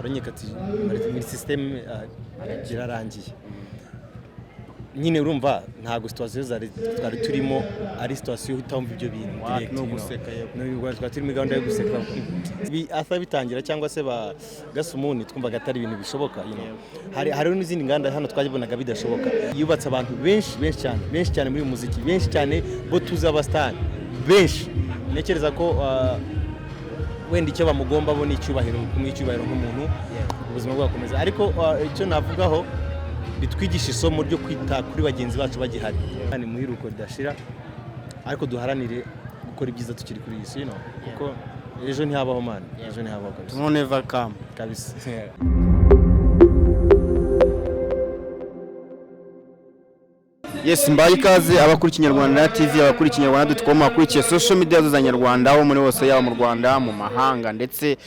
aranyeka ati muri system kirarangiye nyine urumva ntago situation twari turimo ari situation utamva ibyo bintu direct no guseka no twari turi mu gahunda yo guseka asa bitangira cyangwa se ba gasumuni twumvaga atari ibintu bishoboka hari n'izindi nganda hano twajibonaga bidashoboka yubatse abantu benshi cyane muri muziki benshi cyane bo tuza abastani benshi nekereza ko wenda icyo bamugomba bo ni icyubahiro nk'umuntu ubuzima bwakomeza ariko icyo navugaho bitwigisha isomo ryo kwita kuri bagenzi bacu bagihari kandi muhiruko dashira ariko duharanire gukora ibyiza tukiri kuri iyi si kuko ejo ntihabaho man ejo ntihabaho kabisa no never come kabisa Yes, mbaye ikaze abakuri Kinyarwanda TV, abakuri Kinyarwanda.com, akurikiye social media z'Abanyarwanda aho muri hose yaba mu Rwanda, mu mahanga ndetse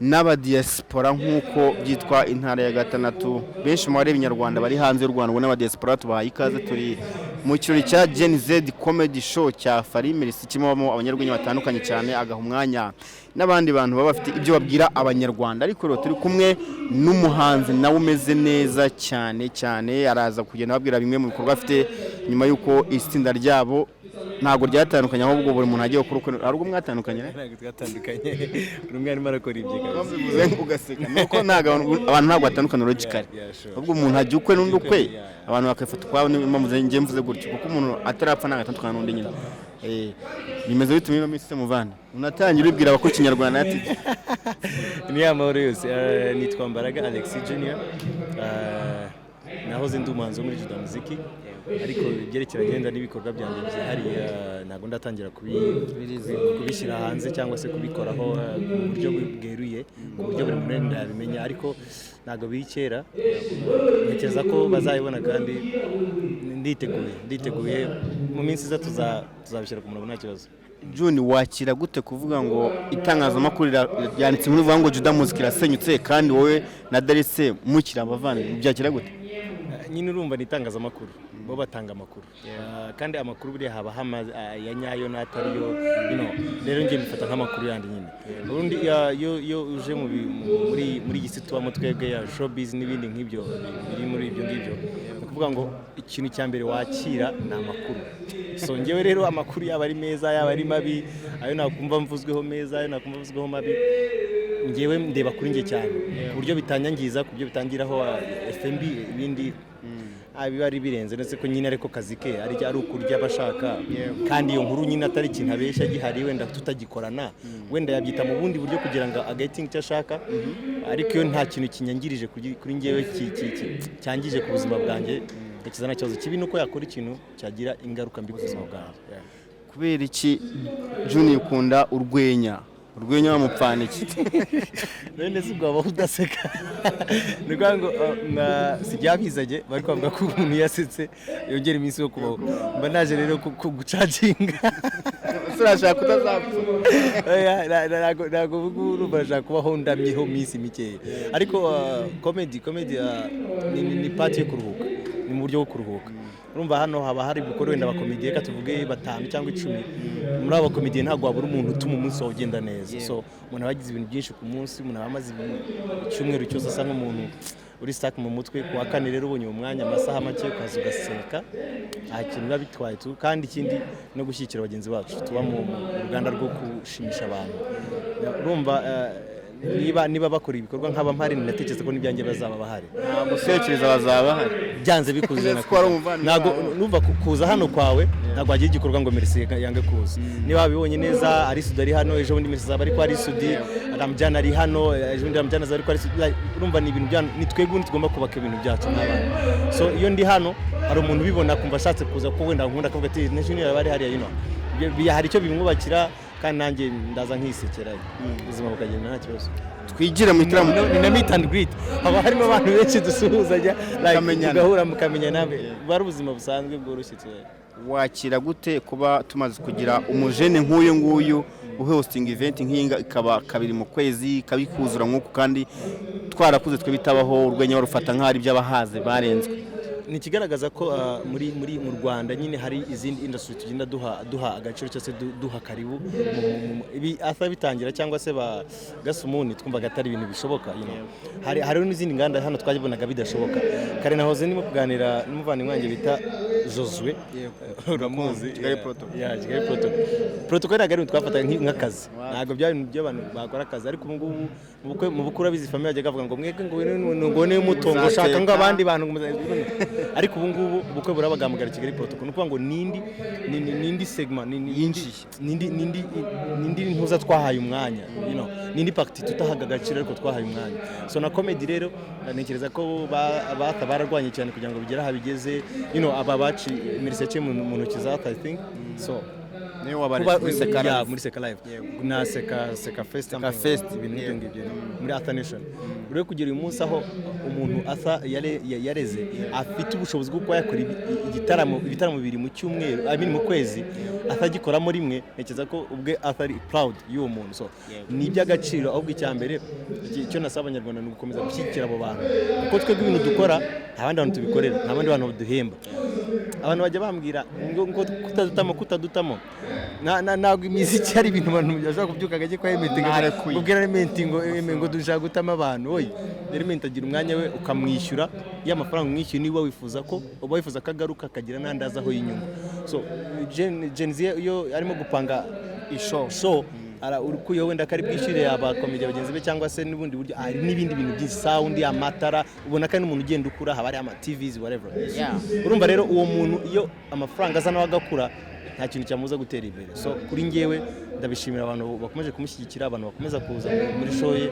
n'aba diaspora nkuko byitwa intara ya gatandatu. Benshi mu bareba Inyarwanda bari hanze y'u Rwanda n'aba diaspora tubahaye ikaze. Turi mu kirori cya Gen Z comedy show cya Farimerisi kimamo abanyarwenya batandukanye cyane, agaha umwanya n'abandi bantu baba bafite ibyo babwira Abanyarwanda. Ariko rero turi kumwe n'umuhanzi nawe umeze neza cyane araza kugenda babwira bimwe mu bikorwa afite nyuma yuko itsinda ryabo ntago ryatandukanye ahubwo buri muntu agiye gukora ari ubwo mwatandukanye ntago twatandukanye buri umwe arimo arakora ibyo bivuze ugaseka nuko abantu ntago batandukana logically ahubwo umuntu agiye ukwe n'undi ukwe abantu bakafata kwabo n'impamvu ngiye mvuze gutyo kuko umuntu atarapfa ntago atandukana n'undi nyine bimeze bituma ino minsi muvana unatangira ubwira abakuri Kinyarwanda ati ni amahoro yose nitwa Mbaraga Alex Junior nahoze ndi umuhanzi muri Juda Muzik ariko byerekeranye n'ibikorwa byanjye byihariye ntago ndatangira kubishyira hanze cyangwa se kubikoraho mu buryo bweruye ku buryo buri muntu yabimenya ariko ntago bikera ntekereza ko bazayibona kandi nditeguye mu minsi iza tuzabishyira ku murongo nta kibazo. Juni wakira gute kuvuga ngo itangazamakuru yanditse muri vuga ngo Juda Muzik irasenyutse kandi wowe na Darise mukira abavandimwe byakira gute? Nyine urumva ni itangazamakuru bo batanga amakuru kandi amakuru buri haba ya nyayo n'atariyo rero ngiye bifata nk'amakuru yandi nyine urundi yo uje muri gisi tubamo twebwe ya showbiz n'ibindi nk'ibyo biri muri ibyo ngibyo kuvuga ngo ikintu cya mbere wakira ni amakuru. So ngewe rero amakuru yaba ari meza yaba ari mabi ayo nakumva mvuzweho meza ayo nakumva mvuzweho mabi ngewe ndeba kuri nge cyane ku buryo bitanyangiza ku buryo bitangiraho FMB ibindi biba ari birenze ndetse ko nyine ariko kazi ke ari ukurya bashaka kandi iyo nkuru nyine atari ikintu abeshya gihari wenda tutagikorana wenda yabyita mu bundi buryo kugira ngo agating cyo ashaka ariko iyo nta kintu kinyangirije kuri ngewe cyangije ku buzima bwanjye ikizana cyazo kibi nuko yakora ikintu cyagira ingaruka mbi ku buzima bwanjye. Kubera iki Junior ukunda urwenya wamupfana iki none sibwo aba udaseka niko ngo sijyabizaje bari kwavuga ko umuntu yasetse yongera iminsi yo kubaho mba naje rero gucaginga urashaka kutazapfa nago urashaka kubaho ndamyeho minsi mikeya ariko comedy ni part yo kuruhuka ni mu buryo bwo kuruhuka. Urumva hano haba hari gukora wenda abakomediye katuvuge 5 cyangwa 10 muri abo komediye ntago wabura umuntu utuma umunsi wawe ugenda neza. So umuntu abagize ibintu byinshi ku munsi umuntu abamaze icyumweru cyose asa nk'umuntu uri stuck mu mutwe ku wa kane rero ubonye umwanya amasaha make ukaza ugaseka ikintu biba bitwaye tu kandi ikindi no gushyigikira bagenzi bacu tuba mu ruganda rwo gushimisha abantu. Urumva niba bakora ibikorwa nk'aba mpari natekereza ko n'ibyanjye bazaba bahari gusekereza bazaba bahari byanze bikuze nago numva kuza hano kwawe nago agiye igikorwa ngo merci yange kuza niba babibonye neza ari Sudi ari hano ejo bundi merci zaba ari ko ari Sudi Ramjana ari hano ejo bundi Ramjana zaba ari ko ari Sudi urumva ni ibintu byano ni twebwe tugomba kubaka ibintu byacu n'abana. So iyo ndi hano hari umuntu ubibona kumva ashatse kuza ko wenda nkunda kuvuga ati Junior bari hari hari icyo bimwubakira kandi nanjye ndaza nkisekera ubuzima bukagenda nta kibazo. Twigira mu itaramo ni meet and greet haba harimo abantu benshi dusuhuzanya gahura mukamenya nabe bari ubuzima busanzwe bworoshye. Wakira gute kuba tumaze kugira umujene nk'uyu nguyu uhosting event nk'inga ikaba kabiri mu kwezi kabikuzura nk'uko kandi twarakuze twe bitabaho urwenya warufata nk'ari by'abahaze barenzwe? ni ikigaragaza ko mu Rwanda nyine hari izindi industry tugenda duha agaciro cyose duha karibu ibi asa bitangira cyangwa se bagasumuni twumvaga atari ibintu bishoboka hari n'izindi nganda hano twagibonaga bidashoboka kare nahoze ndimo kuganira n'umuvandimwe wanjye bita Josue uramuzi Kigali protocol Kigali protocol ari twafata nk'akazi ntago by'abantu bakora akazi ariko mu bukura bizi famille yajyaga avuga ngo mweke ngo ne mutongo shaka ngo abandi bantu ariko ubu ngubu ubukwe burabagamagara Kigali protocol nukuvuga ngo nindi segment nindi ntuza twahaye umwanya nindi party tutahaga agaciro ariko twahaye umwanya so na comedy rero ntekereza ko bararwanye cyane kugira ngo bigere habigeze aba baci miriseke mu ntoki za I think so niyo wabaretse muri Seka Live na Seka Fest ibintu ngibyo muri Athanation rero kugera uyu munsi aho umuntu asa yareze afite ubushobozi bwo kuba yakora ibitaramo bibiri mu cyumweru mu kwezi atagikoramo rimwe ntekereza ko ubwe atari proud y'uwo muntu so ni iby'agaciro ahubwo icyambere icyo nasaba abanyarwanda ni gukomeza gushyigikira abo bantu kuko twebwe ibintu dukora nta bandi bantu tubikorera nta bandi bantu duhemba abantu bajya bambwira ngo kutadutamo ntabwo imiziki ari ibintu abantu bashobora kubyuka agake kwa element ubwira element ngo dushaka gutama abantu oyi element agira umwanya we ukamwishyura y'amafaranga umwishyuye niba wifuza ko agaruka akagira n'andaza aho y'inyungu so Gen Z yo arimo gupanga show urukuyo wenda kari bwishyure abakomedi bagenzi be cyangwa se n'ubundi buryo ari n'ibindi bintu byinshi sound amatara ubona kandi umuntu ugenda ukura haba ari ama TVs whatever urumva rero uwo muntu iyo amafaranga azana wagakura nta kintu cyamuza gutera imbere so kuri ngewe ndabishimira abantu bakomeje kumushyigikira abantu bakomeza kuza muri show ye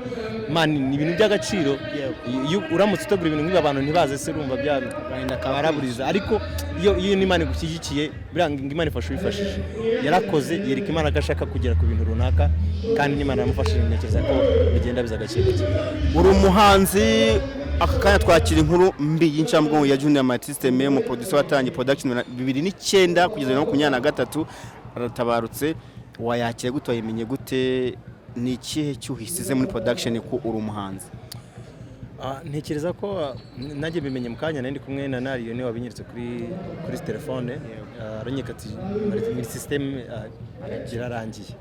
ni ibintu by'agaciro uramutse utegura ibintu nk'ibi abantu ntibaze se urumva byagenda kabaraburiza ariko iyo n'Imana igushyigikiye biranga Imana ifasha uyifashije yarakoze yereka Imana agashaka kugera ku bintu runaka kandi n'Imana yamufashije ntekereza ko bigenda biza agaciro uri umuhanzi aka kanya twakira inkuru mbi y'incambwongo ya Junior Multisystem mu producer watangiye production 2009 kugeza 2023 aratabarutse wayakire gute wayimenye gute ni ikihe cyuhisize muri production ko uri umuhanzi ntekereza ko nanjye bimenye mu kanya nandi kumwe na Nariyo ne wabinyeretse kuri telefone aranyekati muri system kirarangiye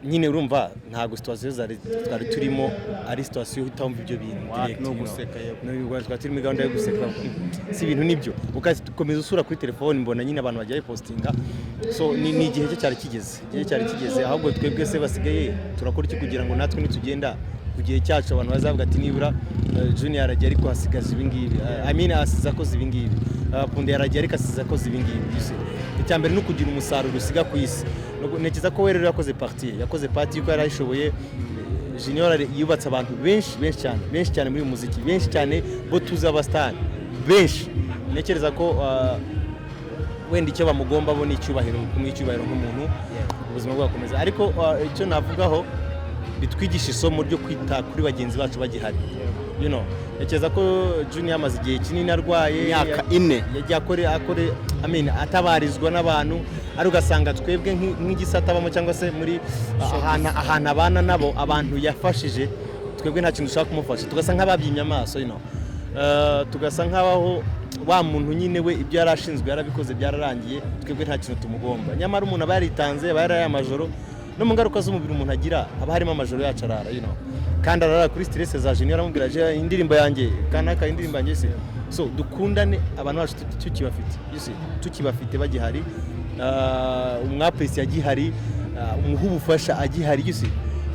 nyine urumva ntago situation twari turimo ari situation utamva ibyo bintu direct no guseka no twari turimo gahunda yo guseka si ibintu nibyo ukomeza usura kuri telefone mbona nyine abantu bagiye postinga so ni igihe cyo cyari kigeze ahubwo twebwe se basigaye turakora iki kugira ngo natwe nitugenda ku gihe cyacu abantu bazavuga ati nibura Junior aragiye ariko hasigaza ibingibi asiza ko zibingibi Punde yaragiye ariko asiza ko zibingibi icyambere no kugira umusaruro usiga ku isi ntekereza ko rero yakoze party yuko yarayishoboye Junior yubatse abantu benshi cyane muri muziki benshi cyane bo tuzi abastar benshi ntekereza ko wenda icyo bamugomba bo ni icyubahiro nk'umuntu ubuzima bwakomeza ariko icyo navugaho bitwigisha isomo ryo kwita kuri bagenzi bacu bagihari ntekereza ko Junior amaze igihe kinini arwaye imyaka 4 yagiye akore atabarizwa n'abantu ari ugasanga twebwe nk'igisata bamo cyangwa se muri ahantu abana nabo abantu yafashije twebwe nta kintu dushaka kumufasha tugasa nk'ababyimye amaso tugasa nk'abaho wa muntu nyine we ibyo yarashinzwe yarabikoze byararangiye twebwe nta kintu tumugomba nyamara umuntu aba yaritanze aba yaraye amajoro no mu ngaruka z'umubiri umuntu agira haba harimo amajoro yacu arara kandi arara kuri stress za Junior aramubwira je indirimbo yanjye kanaka indirimbo yanjye se so dukundane abantu bacu tukibafite bagihari umwapesi agihari umuhubufasha agihari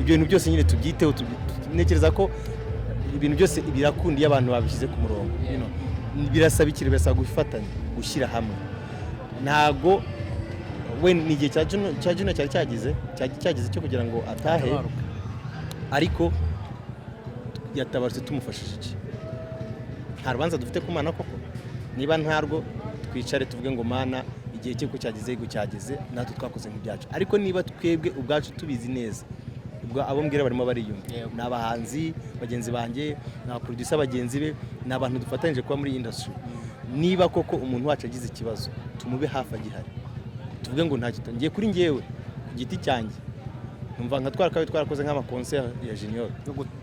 ibyo bintu byose nyine tubyiteho nekereza ko ibintu byose birakundi abantu babishyize ku murongo birasaba birasaba gufatanya gushyira hamwe ntago ni igihe cya Junior cyari cyagize cyo kugira ngo atahe ariko yatabarutse tumufashije iki nta rubanza dufite ku Mana koko niba ntarwo twicare tuvuge ngo Mana igihe cyo cyageze natwe twakoze nk'ibyacu ariko niba twebwe ubwacu tubizi neza ubwo abo mbwira barimo bariyumva n'abahanzi bagenzi banjye na producer bagenzi be n'abantu dufatanyije kuba muri industry niba koko umuntu wacu agize ikibazo tumube hafi agihari tuvuge ngo nta kito ngiye kuri ngewe ku giti cyanjye numva nka twarakoze nk'ama concert ya Junior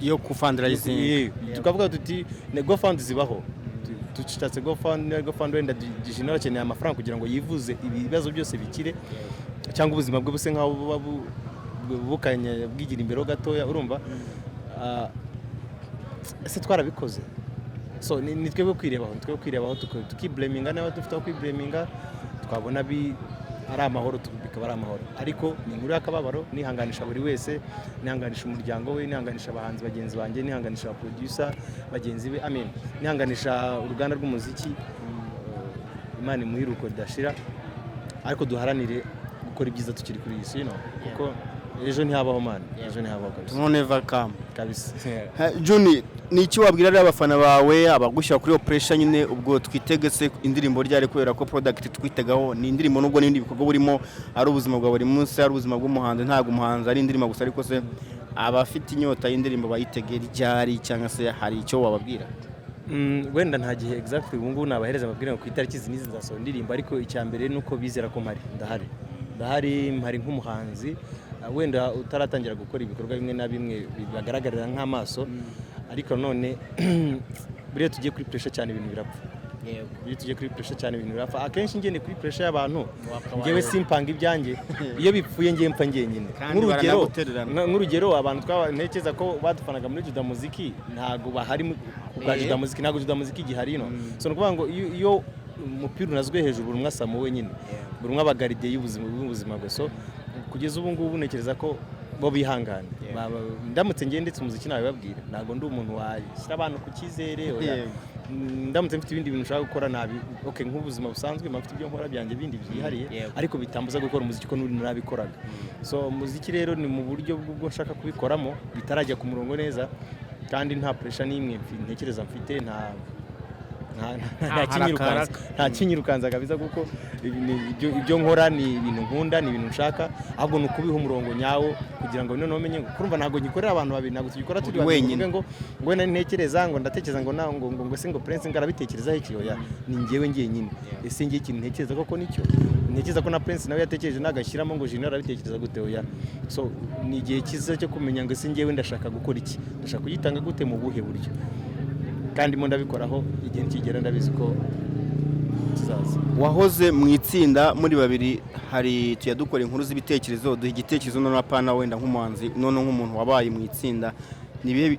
yo ku fundraising tukavuga tuti nego fund zibaho tucitatse GoFund wenda Junior akeneye amafaranga kugira ngo yivuze ibibazo byose bikire cyangwa ubuzima bwe buse nkaho buba bukanya bwigira imbere gatoya urumva ese twarabikoze so ni twebwe kwirebaho tukiblaminga n'aba dufite aho kwiblaminga twabona ari amahoro bikaba ari amahoro ariko ni inkuru y'akababaro nihanganisha buri wese nihanganisha umuryango we nihanganisha abahanzi bagenzi banjye nihanganisha aba producer bagenzi be amen nihanganisha uruganda rw'umuziki Imana imuhiruko ridashira ariko duharanire gukora ibyiza tukiri kuri iyi si kuko ejo ntihabaho man ejo ntihabaho kabisa never come kabisa Juni ni iki wabwira ari abafana bawe abagushyira kuri pressure nyine ubwo twitegetse indirimbo ryari kubera ko product twitegaho ni indirimbo nubwo n'ibindi bikorwa burimo ari ubuzima bwa buri munsi ari ubuzima bw'umuhanzi ntago umuhanzi ari indirimbo gusa ariko se abafite inyota y'indirimbo bayitegera ryari cyangwa se hari icyo wababwira wenda nta gihe exactly ubu ngubu nabahereza ababwira ngo ku itariki nizi nzasohora indirimbo ariko icyambere nuko bizera ko ndahari nk'umuhanzi wenda utaratangira gukora ibikorwa bimwe na bimwe bibagaragarira nk'amaso ariko none buriya tugiye kuri pressure cyane ibintu birapfa iyo tugiye kuri pressure cyane ibintu birapfa akenshi ngene kuri pressure y'abantu ngewe simpanga ibyanjye iyo bipfuye ngiye mpfa ngenyine nk'urugero abantu ntekereza ko badufanaga muri Juda Muzik ntago bahari ku Juda Muzik ntago Juda Muzik gihari so no kuvuga ngo iyo umupira unazwe hejuru buri mwasamo wenyine buri mwabagaride y'ubuzima bwe so kugeza ubu ngubu nekereza ko bo bihangana ndamutse ngiye ndetse umuziki nawe babwira ntago ndi umuntu washyira abantu ku cyizere ndamutse mfite ibindi bintu ushaka gukora nabi okay nk'ubuzima busanzwe mfite ibyo nkora byanjye bindi byihariye ariko bitambuza gukora umuziki ko n'uri nabikoraga so umuziki rero ni mu buryo bwo nshaka kubikoramo bitarajya ku murongo neza kandi nta pressure n'imwe ntekereza mfite nta kinyirukanza kabisa kuko ibyo nkora ni ibintu nkunda ni ibintu nshaka ahubwo ni ukubiha umurongo nyawo kugira ngo noneho umenye kurumva ntago nyikorera abantu babiri ntago tugikora turi wenyine ngo wenda ntekereza ngo ndatekereza ngo se ngo Prince ngarabitekerezaho iki oya ni njyewe nyine ese ngiye ikintu ntekereza koko nicyo ntekereza ko na Prince nawe yatekereje nagashyiramo ngo Junior arabitekereza gute oya so ni igihe cyiza cyo kumenya ngo ese njyewe ndashaka gukora iki ndashaka kugitanga gute mu buhe buryo kandi mo ndabikoraho igihe kigera ndabizi ko kizaza wahoze mu itsinda muri babiri hari tuyadukora inkuru z'ibitekerezo duha igitekerezo none apana wenda nk'umuhanzi none nk'umuntu wabaye mu itsinda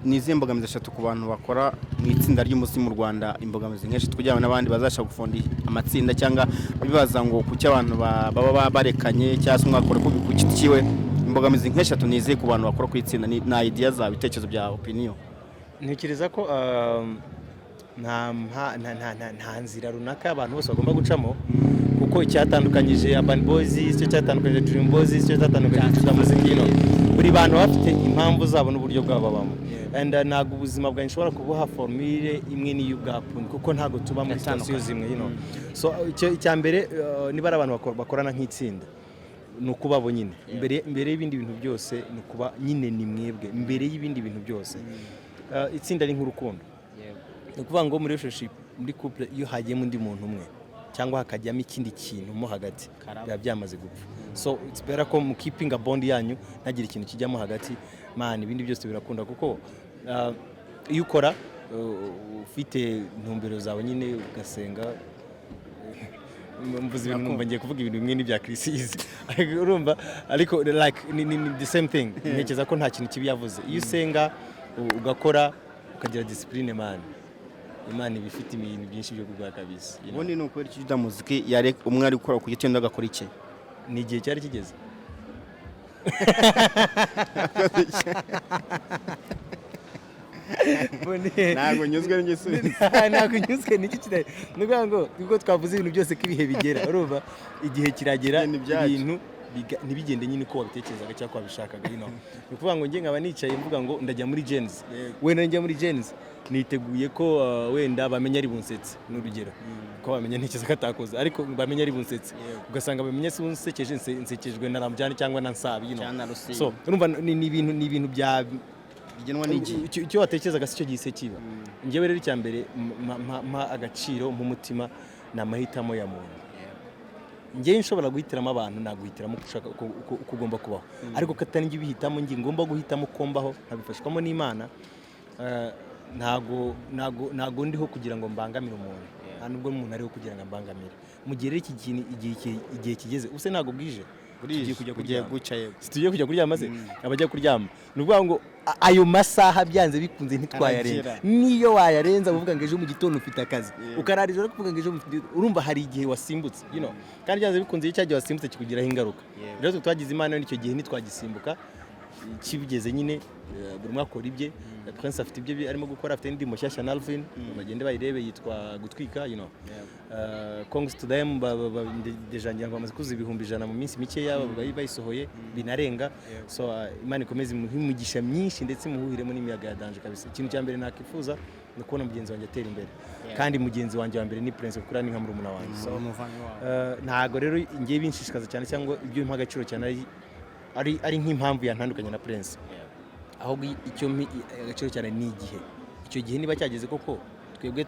nizihe mbogamizi eshatu ku bantu bakora mu itsinda ry'umuziki mu Rwanda imbogamizi nk'eshatu kugira ngo n'abandi bazashaka gufonda amatsinda cyangwa bibaza ngo kuki abantu baba barekanye cyangwa se mwakora ku giti kiwe imbogamizi nk'eshatu nizihe ku bantu bakora ku itsinda na idea za bitekerezo bya opinion ntekereza ko nta nzira runaka abantu bose bagomba gucamo kuko icyatandukanyije Urban Boys icyo cyatandukanyije Dream Boys icyo cyatandukanyije Juda Muzik buri bantu bafite impamvu zabo n'uburyo bwabo babamo and ntago ubuzima bwanjye nshobora kubuha formule imwe n'iy'ubwapu kuko ntago tuba muri station zimwe so icyambere niba ari abantu bakorana nk'itsinda nukuba bo nyine imbere y'ibindi bintu byose nukuba nyine ni mwebwe imbere y'ibindi bintu byose itsinda ari nk'urukundo ni ukuvuga ngo muri relationship muri couple iyo hagiyemo undi muntu umwe cyangwa hakajyamo ikindi kintu mo hagati biba byamaze gupfa so it's better ko mu keeping a bond yanyu ntagira ikintu kijyamo hagati man ibindi byose birakunda kuko iyo ukora ufite ntumbero zawe nyine ugasenga mvuze ibintu numva ngiye kuvuga ibintu bimwe n'ibya Christmas urumva ariko like ni the same thing ntekereza ko nta kintu kibi yavuze iyo usenga ugakora ukagira discipline man Imana ibifite ibintu byinshi byo kuguha kabisa ubundi ni ukubera Juda Muzik yare umwe ari gukora ku gitendo agakora iki ni igihe cyari kigeze ntabwo nyuzwe n'igisubizo ntabwo nyuzwe n'iki kidaye nukuvuga ngo ubwo twavuze ibintu byose ko ibihe bigera urumva igihe kiragera ibintu ntibigende nyine ko wabitekerezaga cyangwa wabishakaga ni ukuvuga ngo njye nkaba nicaye mvuga ngo ndajya muri Gens wenda njya muri Gens niteguye ko wenda bamenya ari bunsetse n'urugero ko bamenya ntekereza ko atakoze ariko bamenya ari bunsetse ugasanga bamenya se bunsekeje nsekejwe na Ramjani cyangwa na Nsabi so urumva ni ibintu bya bigenwa n'igi icyo watekerezaga si cyo gise kiba njyewe rero icyambere mpa agaciro mu mutima n'amahitamo ya muntu njye nshobora guhitiramo abantu naguhitiramo ushaka kugomba kubaho ariko katari njye bihitamo njye ngomba guhitamo kombaho nkabifashwamo n'Imana ntago ndiho kugira ngo mbangamire umuntu, nta nubwo umuntu ariho kugira ngo ambangamire. Mu gihe rero iki kintu igihe kigeze use ntago bwije tugiye kujya kuryama se abajya kuryama, ni ukuvuga ngo ayo masaha byanze bikunze ntitwayarenza, niyo wayarenza uvuga ngo ejo mu gitondo ufite akazi ukarara ijoro kuvuga ngo ejo urumva hari igihe wasimbutse, kandi byanze bikunze iyo cyagiye wasimbutse kikugiraho ingaruka. Rero twagize imana n'icyo gihe ntitwagisimbuka, kibigeze nyine buri umwe akora ibye. Prince afite ibyo arimo gukora, afite indi mushyashya na Alvin, bagende bayirebe, yitwa gutwika, Congs to them deja ngira ngo bamaze kuzuza 100,000 mu minsi mikeya bayisohoye binarenga. So Imana ikomeze umugisha myinshi ndetse muhuhiremo n'imiyaga ya danje kabisa. Ikintu cya mbere nakifuza ni kubona mugenzi wanjye atera imbere, kandi mugenzi wanjye wa mbere ni Prince kuko ni nka murumuna wanjye. So ntago rero ngiye binshishikaza cyane cyangwa ibyo mpa agaciro cyane ari nk'impamvu yantandukanye na Prince, ahubwo icyo agaciro cyane ni igihe. Icyo gihe niba cyageze koko twebwe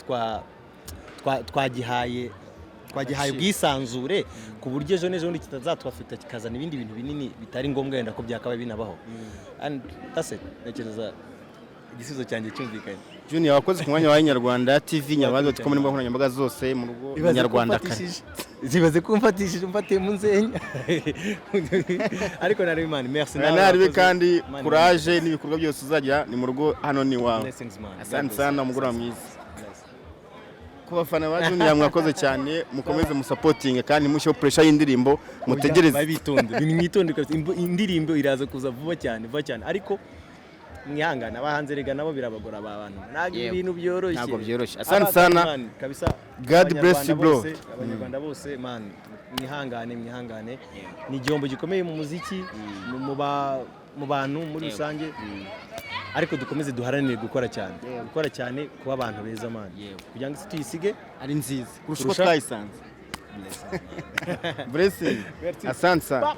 twagihaye ubwisanzure ku buryo ejo n'ejo kitazatwafita kikazana ibindi bintu binini bitari ngombwa yenda ko byakabaye binabaho. And that's it. Nekereza igisubizo cyanjye cyumvikanye. Junior, wakoze ku mwanya wa Inyarwanda TV, Nyarwanda.com n'imbuga nkoranyambaga zose mu rugo Nyarwanda kare. Zibaze kumfatishije umfatiye mu nzenya. Ariko nari Imana, merci nawe. Nari kandi courage n'ibikorwa byose uzagira ni mu rugo hano ni wawe. Asante sana, umugoroba mwiza. Ku bafana ba Junior mwakoze cyane, mukomeze musupporting kandi mushyho pressure y'indirimbo mutegereze. Babitonde, mwitonde indirimbo iraza kuza vuba cyane ariko mwihangana abahanze rega nabo birabagora abantu, ntabwo ibintu byoroshye, ntabwo byoroshye. Asante sana kabisa, God bless you bro. Abanyarwanda bose man, mwihangane ni igihombo gikomeye mu muziki, mu bantu muri rusange, ariko dukomeze duharanire gukora cyane kuba abantu beza man, kugira ngo tuyisige ari nziza kurusha uko twayisanze. Blessing. Asante sana.